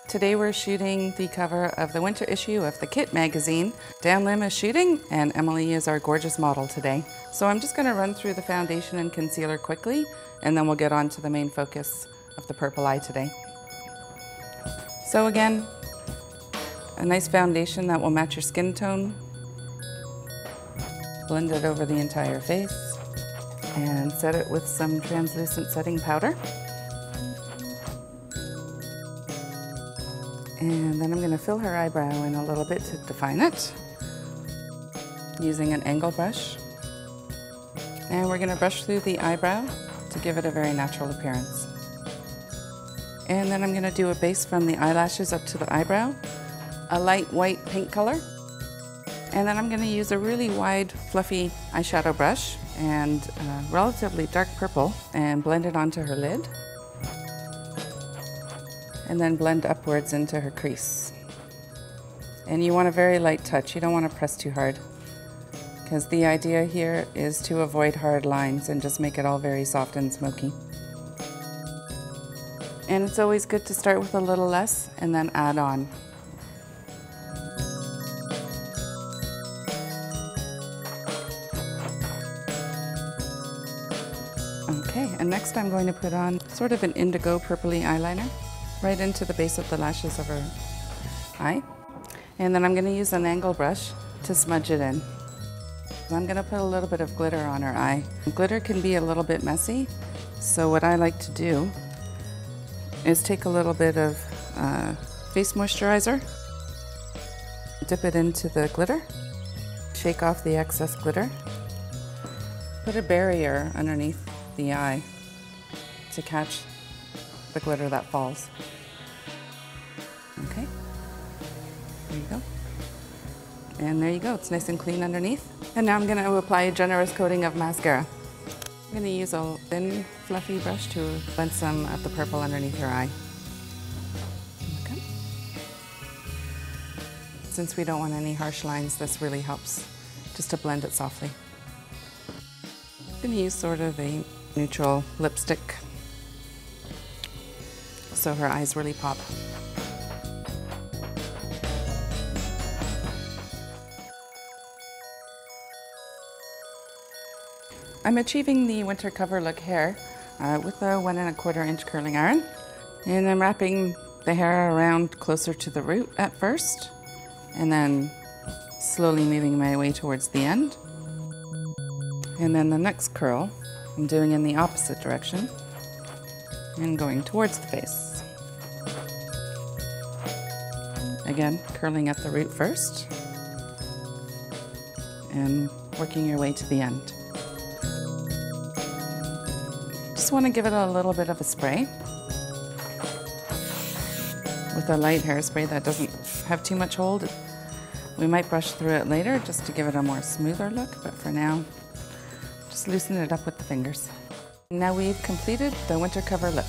Today we're shooting the cover of the winter issue of the Kit magazine. Dan Lim is shooting and Emily is our gorgeous model today. So I'm just going to run through the foundation and concealer quickly, and then we'll get on to the main focus of the purple eye today. So again, a nice foundation that will match your skin tone. Blend it over the entire face and set it with some translucent setting powder. And then I'm going to fill her eyebrow in a little bit to define it using an angle brush. And we're going to brush through the eyebrow to give it a very natural appearance. And then I'm going to do a base from the eyelashes up to the eyebrow, a light white pink color. And then I'm going to use a really wide, fluffy eyeshadow brush and relatively dark purple and blend it onto her lid. And then blend upwards into her crease. And you want a very light touch. You don't want to press too hard, because the idea here is to avoid hard lines and just make it all very soft and smoky. And it's always good to start with a little less and then add on. Okay, and next I'm going to put on sort of an indigo purpley eyeliner right into the base of the lashes of her eye. And then I'm going to use an angle brush to smudge it in. I'm going to put a little bit of glitter on her eye. Glitter can be a little bit messy, so what I like to do is take a little bit of face moisturizer, dip it into the glitter, shake off the excess glitter, put a barrier underneath the eye to catch the glitter that falls. Okay, there you go. And there you go, it's nice and clean underneath. And now I'm going to apply a generous coating of mascara. I'm going to use a thin, fluffy brush to blend some of the purple underneath her eye. Okay. Since we don't want any harsh lines, this really helps just to blend it softly. I'm going to use sort of a neutral lipstick so her eyes really pop. I'm achieving the winter cover look hair with a 1 1/4 inch curling iron. And I'm wrapping the hair around closer to the root at first, and then slowly moving my way towards the end. And then the next curl I'm doing in the opposite direction and going towards the face. Again, curling at the root first and working your way to the end. Just want to give it a little bit of a spray with a light hairspray that doesn't have too much hold. We might brush through it later just to give it a more smoother look, but for now, just loosen it up with the fingers. Now we've completed the winter cover look.